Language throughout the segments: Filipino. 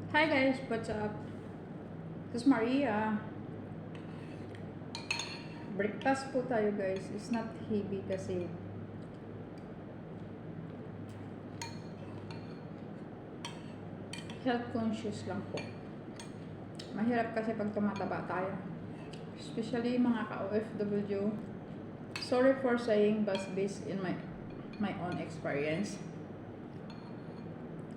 Hi guys, what's up? This is Maria. Breakfast po tayo guys. It's not heavy kasi health conscious lang po. Mahirap kasi pag tumataba tayo. Especially mga ka-OFW. Sorry for saying but based in my own experience.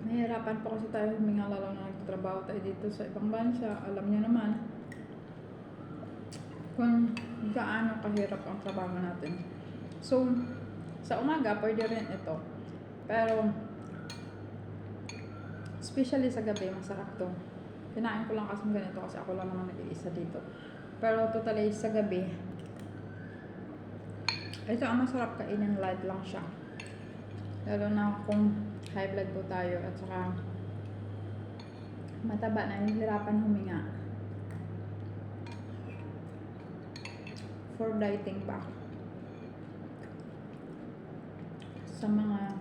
Mahirapan po kasi tayo huminga lalo na nagtatrabaho tayo dito sa ibang bansa. Alam niyo naman kung gaano kahirap ang trabaho natin. So, sa umaga, pwede rin ito. Pero, especially sa gabi, masarap to. Kinain ko lang kasi ganito kasi ako lang naman nag-iisa dito. Pero totally sa gabi, ito ang masarap kainin, light lang siya. Lalo na kung high blood po tayo at saka mataba na hihirapan huminga. For dieting pa. Sa mga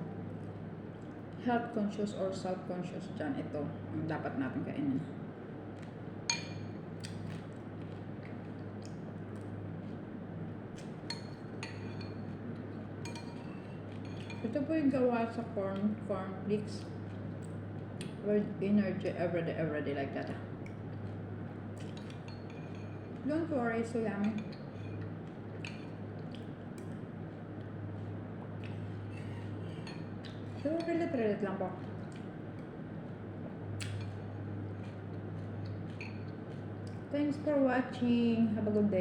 health conscious or self conscious dyan, ito ang dapat natin kainin. Ito po yung gawa sa corn flakes. With energy every day like that. Don't worry, so yummy. So, pilit lang po. Thanks for watching. Have a good day.